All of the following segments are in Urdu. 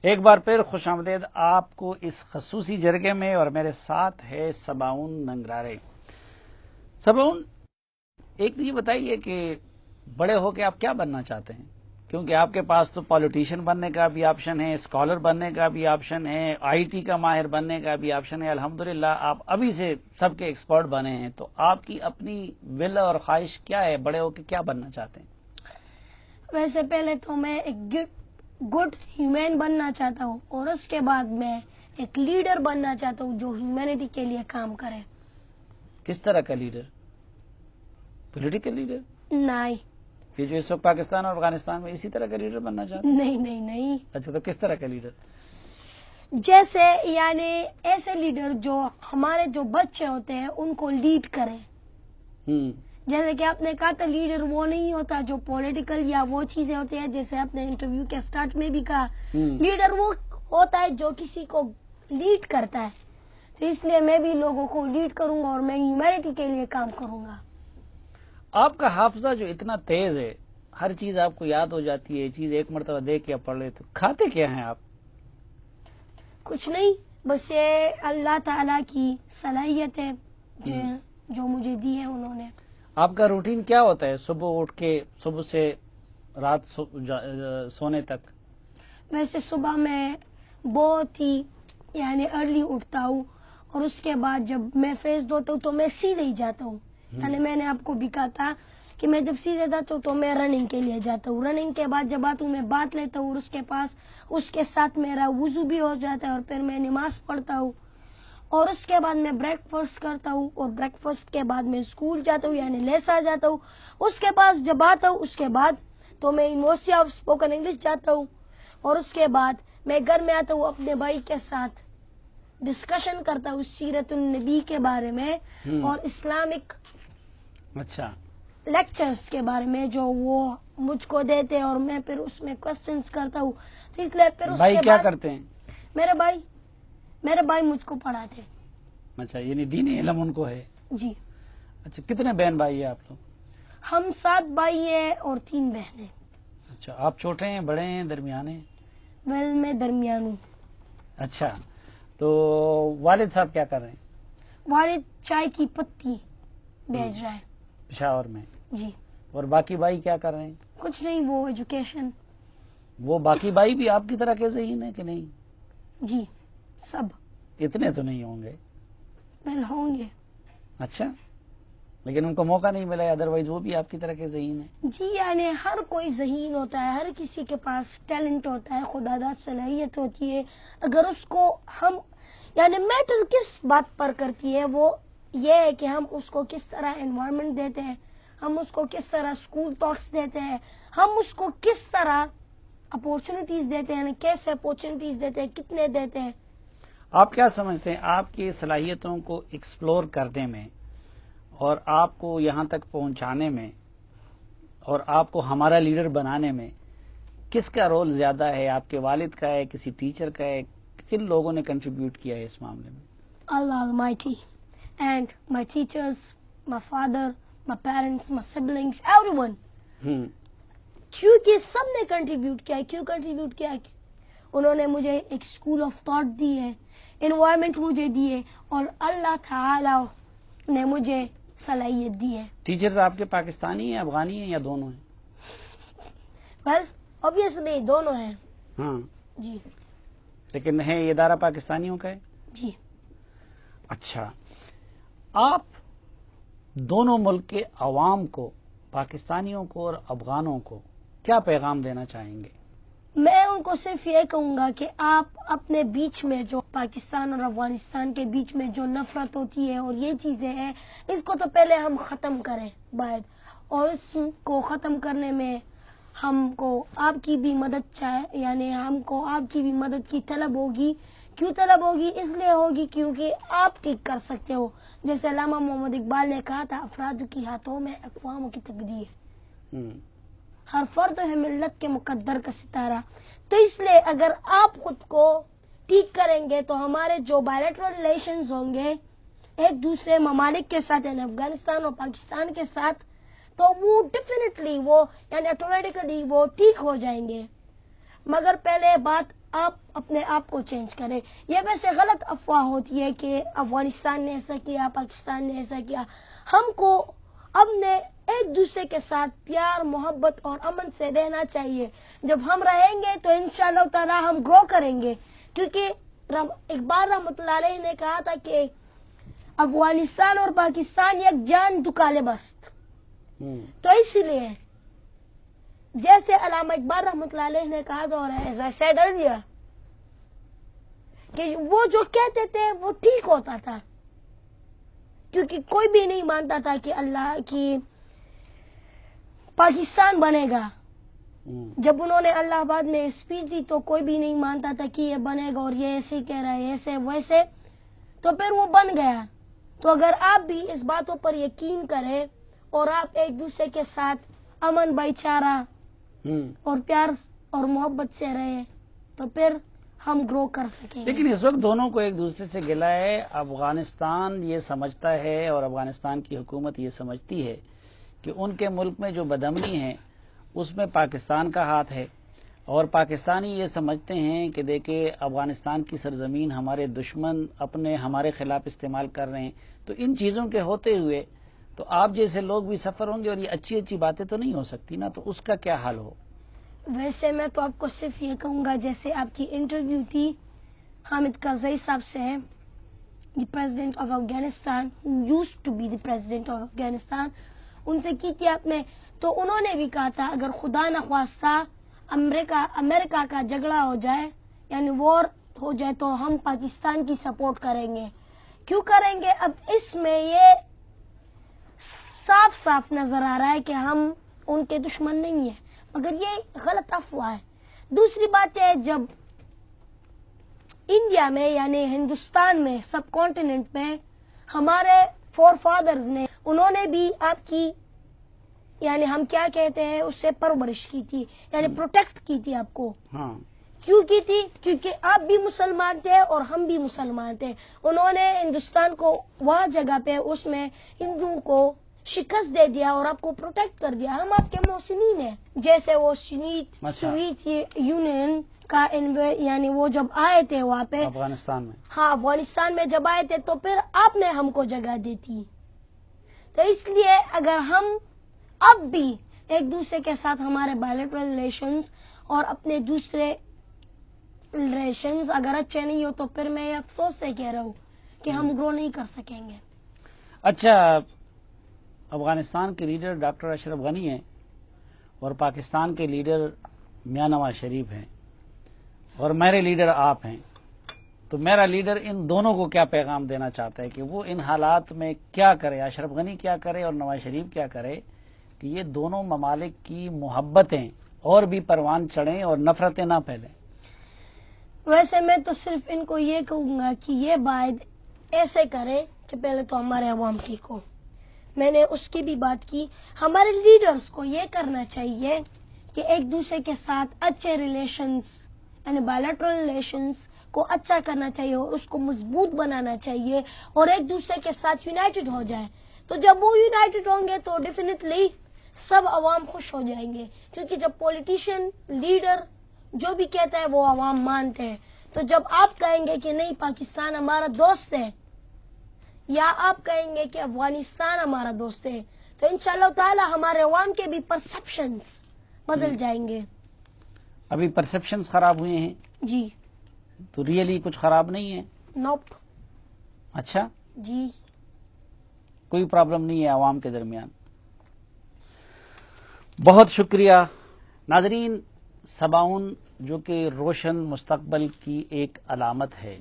ایک بار پھر خوش آمدید آپ کو اس خصوصی جرگے میں، اور میرے ساتھ ہے سباؤن ننگرارے۔ سباؤن، ایک تو یہ بتائیے کہ بڑے ہو کے آپ کیا بننا چاہتے ہیں؟ کیونکہ آپ کے پاس تو پالیٹیشین بننے کا بھی آپشن ہے، اسکالر بننے کا بھی آپشن ہے، آئی ٹی کا ماہر بننے کا بھی آپشن ہے۔ الحمدللہ آپ ابھی سے سب کے ایکسپرٹ بنے ہیں، تو آپ کی اپنی ول اور خواہش کیا ہے؟ بڑے ہو کے کیا بننا چاہتے ہیں؟ ویسے پہلے تو میں ایک گڈ ہیومن بننا چاہتا ہوں، اور اس کے بعد میں ایک لیڈر بننا چاہتا ہوں جو ہیومینٹی کے لیے کام کرے۔ کس طرح کا لیڈر؟ Political leader? نہیں یہ جو اس وقت پاکستان اور افغانستان میں اسی طرح کا لیڈر بننا چاہتے ہیں؟ نہیں اچھا، تو کس طرح کا لیڈر؟ جیسے یعنی ایسے لیڈر جو ہمارے جو بچے ہوتے ہیں ان کو لیڈ کریں۔ جیسے کہ آپ نے کہا تھا لیڈر وہ نہیں ہوتا جو پولیٹیکل یا وہ چیزیں ہوتی ہیں، جیسے آپ نے انٹرویو کے سٹارٹ میں بھی کہا لیڈر وہ ہوتا ہے جو کسی کو لیڈ کرتا ہے۔ تو اس لیے میں بھی لوگوں کو لیڈ کروں گا اور میں ہیومینٹی کے لیے کام کروں گا۔ آپ کا حافظہ جو اتنا تیز ہے، ہر چیز آپ کو یاد ہو جاتی ہے، چیز ایک مرتبہ دیکھ کے پڑھ لیتے، کھاتے کیا ہیں آپ؟ کچھ نہیں، بس یہ اللہ تعالیٰ کی صلاحیت ہے جو مجھے دی ہے انہوں نے۔ آپ کا روٹین کیا ہوتا ہے صبح اٹھ کے، صبح سے رات سونے تک؟ ویسے صبح میں بہت ہی یعنی ارلی اٹھتا ہوں، اور اس کے بعد جب میں فیس دھوتا ہوں تو میں سیدھے ہی جاتا ہوں۔ یعنی میں نے آپ کو بھی کہا تھا کہ میں جب سیدھے جاتا ہوں تو میں رننگ کے لیے جاتا ہوں۔ رننگ کے بعد جب آتا ہوں میں بات لیتا ہوں، اور اس کے ساتھ میرا وضو بھی ہو جاتا ہے، اور پھر میں نماز پڑھتا ہوں، اور اس کے بعد میں بریک فاسٹ کرتا ہوں، اور بریک فاسٹ کے بعد میں اسکول جاتا ہوں یعنی لیسا جاتا ہوں۔ اس کے پاس جب آتا ہوں اس کے بعد تو میں یونیورسٹی آف اسپوکن انگلش جاتا ہوں، اور اس کے بعد میں گھر میں آتا ہوں، اپنے بھائی کے ساتھ ڈسکشن کرتا ہوں سیرت النبی کے بارے میں اور اسلامک اچھا، لیکچرز کے بارے میں جو وہ مجھ کو دیتے ہیں، اور میں پھر اس میں کوسچنز کرتا ہوں۔ تو اس لیے پھر اس بھائی کے کیا بعد کرتے ہیں؟ میرے بھائی مجھ کو پڑھاتے ہیں۔ اچھا، یعنی دینی علم ان کو ہے؟ جی۔ اچھا، کتنے بہن بھائی ہیں آپ لوگ؟ ہم 7 بھائی ہیں اور 3 بہنیں۔ اچھا، آپ چھوٹے ہیں، بڑے ہیں، درمیانے ہیں؟ میں درمیان ہوں۔ اچھا، تو والد صاحب کیا کر رہے ہیں؟ والد چائے کی پتی بیچ رہا ہے پشاور میں؟ جی۔ اور باقی بھائی کیا کر رہے ہیں؟ کچھ نہیں، وہ ایجوکیشن۔ وہ باقی بھائی بھی آپ کی طرح کے ذہین ہیں کہ نہیں؟ جی، سب اتنے تو نہیں ہوں گے؟ ہوں گے۔ اچھا، لیکن ان کو موقع نہیں ملا، ادروائز وہ بھی آپ کی طرح کے ذہین ہیں؟ جی، یعنی ہر کوئی ذہین ہوتا ہے، ہر کسی کے پاس ٹیلنٹ ہوتا ہے، خدا داد صلاحیت ہوتی ہے۔ اگر اس کو ہم یعنی میٹر کس بات پر کرتی ہے، وہ یہ ہے کہ ہم اس کو کس طرح انوائرمنٹ دیتے ہیں، ہم اس کو کس طرح اسکول تھاٹس دیتے ہیں، ہم اس کو کس طرح اپورچونیٹیز دیتے ہیں، کیسے اپورچونیٹیز دیتے ہیں، کتنے دیتے ہیں۔ آپ کیا سمجھتے ہیں آپ کی صلاحیتوں کو ایکسپلور کرنے میں اور آپ کو یہاں تک پہنچانے میں اور آپ کو ہمارا لیڈر بنانے میں کس کا رول زیادہ ہے؟ آپ کے والد کا ہے، کسی ٹیچر کا ہے؟ کن لوگوں نے کنٹریبیوٹ کیا ہے اس معاملے میں؟ Allah Almighty and my teachers, my father, my parents, my siblings, everyone. کیونکہ سب نے کنٹریبیوٹ کیا ہے۔ کیوں کنٹریبیوٹ کیا ہے؟ انہوں نے مجھے ایک اسکول آف تھاٹ دی ہے، انوائرمنٹ مجھے دی ہے، اور اللہ تعالی نے مجھے صلاحیت دی ہے۔ ٹیچرز آپ کے پاکستانی ہیں، افغانی ہیں، یا دونوں ہیں؟ ویل obviously دونوں ہیں۔ ہاں، جی لیکن ہے یہ ادارہ پاکستانیوں کا ہے؟ جی۔ اچھا، آپ دونوں ملک کے عوام کو، پاکستانیوں کو اور افغانوں کو کیا پیغام دینا چاہیں گے؟ میں ان کو صرف یہ کہوں گا کہ آپ اپنے بیچ میں جو پاکستان اور افغانستان کے بیچ میں جو نفرت ہوتی ہے اور یہ چیزیں ہیں، اس کو تو پہلے ہم ختم کریں باہر، اور اس کو ختم کرنے میں ہم کو آپ کی بھی مدد چاہے، یعنی ہم کو آپ کی بھی مدد کی طلب ہوگی۔ کیوں طلب ہوگی؟ اس لیے ہوگی کیونکہ آپ ٹھیک کر سکتے ہو۔ جیسے علامہ محمد اقبال نے کہا تھا، افراد کی ہاتھوں میں اقوام کی تقدیر، ہر فرد ہے ملت کے مقدر کا ستارہ۔ تو اس لیے اگر آپ خود کو ٹھیک کریں گے تو ہمارے جو بائلیٹرل ریلیشنز ہوں گے ایک دوسرے ممالک کے ساتھ، یعنی افغانستان اور پاکستان کے ساتھ، تو وہ ڈیفینیٹلی وہ یعنی آٹومیٹکلی وہ ٹھیک ہو جائیں گے۔ مگر پہلے بات آپ اپنے آپ کو چینج کریں. یہ ویسے غلط افواہ ہوتی ہے کہ افغانستان نے ایسا کیا، پاکستان نے ایسا کیا. ہم کو اپنے ایک دوسرے کے ساتھ پیار، محبت اور امن سے رہنا چاہیے. جب ہم رہیں گے تو انشاءاللہ تعالی ہم گرو کریں گے. کیونکہ اقبال رحمۃ اللہ علیہ نے کہا تھا کہ افغانستان اور پاکستان یک جان دکالے بست. تو اس لیے جیسے علامہ اقبال رحمۃ اللہ علیہ نے کہا تھا، اور ایز آئی سیڈ ارلیئر، کہ وہ جو کہتے تھے وہ ٹھیک ہوتا تھا. کیونکہ کوئی بھی نہیں مانتا تھا کہ اللہ کی پاکستان بنے گا. جب انہوں نے الہ آباد میں اسپیچ دی تو کوئی بھی نہیں مانتا تھا کہ یہ بنے گا، اور یہ ایسے کہہ رہا ہے، ایسے ویسے. تو پھر وہ بن گیا. تو اگر آپ بھی اس باتوں پر یقین کریں اور آپ ایک دوسرے کے ساتھ امن، بھائی چارہ اور پیار اور محبت سے رہے تو پھر ہم گرو کر سکیں گے. لیکن اس وقت دونوں کو ایک دوسرے سے گلا ہے. افغانستان یہ سمجھتا ہے اور افغانستان کی حکومت یہ سمجھتی ہے کہ ان کے ملک میں جو بدامنی ہے اس میں پاکستان کا ہاتھ ہے، اور پاکستانی یہ سمجھتے ہیں کہ دیکھیں افغانستان کی سرزمین ہمارے دشمن اپنے ہمارے خلاف استعمال کر رہے ہیں. تو ان چیزوں کے ہوتے ہوئے تو آپ جیسے لوگ بھی سفر ہوں گے، اور یہ اچھی اچھی باتیں تو نہیں ہو سکتی نا. تو اس کا کیا حل ہو؟ ویسے میں تو آپ کو صرف یہ کہوں گا، جیسے آپ کی انٹرویو تھی حامد کرزئی صاحب سے، the president of Afghanistan, who used to be the president of Afghanistan, ان سے کی تھی آپ نے. تو انہوں نے بھی کہا تھا اگر خدا نخواستہ امریکہ کا جھگڑا ہو جائے، یعنی وار ہو جائے، تو ہم پاکستان کی سپورٹ کریں گے. کیوں کریں گے؟ اب اس میں یہ صاف صاف نظر آ رہا ہے کہ ہم ان کے دشمن نہیں ہیں، مگر یہ غلط افواہ ہے. دوسری بات ہے، جب انڈیا میں یعنی ہندوستان میں، سب کانٹیننٹ میں ہمارے فور فادرز نے، انہوں نے بھی آپ کی یعنی ہم کیا کہتے ہیں اس سے پرورش کی تھی، یعنی پروٹیکٹ کی تھی آپ کو. کیوں کی تھی؟ کیونکہ آپ بھی مسلمان تھے اور ہم بھی مسلمان تھے. انہوں نے ہندوستان کو وہاں جگہ پہ اس میں ہندوؤں کو شکست دے دیا اور آپ کو پروٹیکٹ کر دیا. ہم آپ کے محسنین ہیں. جیسے وہ سوویت یونین کا یعنی وہ جب آئے تھے وہاں پہ افغانستان میں، ہاں افغانستان میں جب آئے تھے تو پھر آپ نے ہم کو جگہ دی تھی. تو اس لیے اگر ہم اب بھی ایک دوسرے کے ساتھ ہمارے بائلیٹرل ریلیشنز اور اپنے دوسرے ریلیشنز اگر اچھے نہیں ہو، تو پھر میں افسوس سے کہہ رہا ہوں کہ ہم گرو نہیں کر سکیں گے. اچھا، افغانستان کے لیڈر ڈاکٹر اشرف غنی ہیں اور پاکستان کے لیڈر میاں نواز شریف ہیں، اور میرے لیڈر آپ ہیں. تو میرا لیڈر ان دونوں کو کیا پیغام دینا چاہتا ہے کہ وہ ان حالات میں کیا کرے، اشرف غنی کیا کرے اور نواز شریف کیا کرے کہ یہ دونوں ممالک کی محبتیں اور بھی پروان چڑھیں اور نفرتیں نہ پھیلیں؟ ویسے میں تو صرف ان کو یہ کہوں گا کہ یہ بات ایسے کرے کہ پہلے تو ہمارے عوام ٹھیک ہو. میں نے اس کی بھی بات کی. ہمارے لیڈرز کو یہ کرنا چاہیے کہ ایک دوسرے کے ساتھ اچھے ریلیشنز یعنی بائلیٹرل ریلیشنز کو اچھا کرنا چاہیے اور اس کو مضبوط بنانا چاہیے اور ایک دوسرے کے ساتھ یونائٹڈ ہو جائے. تو جب وہ یونائٹڈ ہوں گے تو ڈیفینیٹلی سب عوام خوش ہو جائیں گے. کیونکہ جب پولیٹیشین لیڈر جو بھی کہتا ہے وہ عوام مانتے ہیں. تو جب آپ کہیں گے کہ نہیں پاکستان ہمارا دوست ہے، یا آپ کہیں گے کہ افغانستان ہمارا دوست ہے، تو انشاءاللہ تعالی ہمارے عوام کے بھی پرسپشنز بدل جائیں گے. ابھی پرسپشنز خراب ہوئے ہیں؟ جی. تو ریئلی کچھ خراب نہیں ہے؟ نوپ. اچھا، جی. کوئی پرابلم نہیں ہے عوام کے درمیان. بہت شکریہ. ناظرین، سباؤن جو کہ روشن مستقبل کی ایک علامت ہے،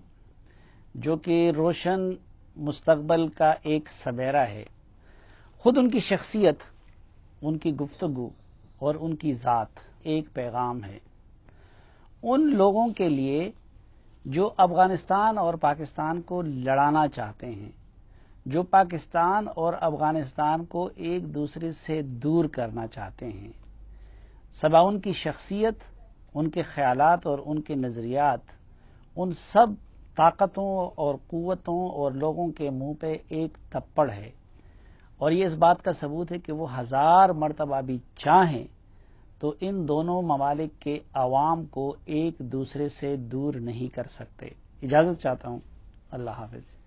جو کہ روشن مستقبل کا ایک سویرا ہے، خود ان کی شخصیت، ان کی گفتگو اور ان کی ذات ایک پیغام ہے ان لوگوں کے لیے جو افغانستان اور پاکستان کو لڑانا چاہتے ہیں، جو پاکستان اور افغانستان کو ایک دوسرے سے دور کرنا چاہتے ہیں. سباؤن کی شخصیت، ان کے خیالات اور ان کے نظریات ان سب طاقتوں اور قوتوں اور لوگوں کے منہ پہ ایک تھپڑ ہے، اور یہ اس بات کا ثبوت ہے کہ وہ 1000 مرتبہ بھی چاہیں تو ان دونوں ممالک کے عوام کو ایک دوسرے سے دور نہیں کر سکتے۔ اجازت چاہتا ہوں، اللہ حافظ۔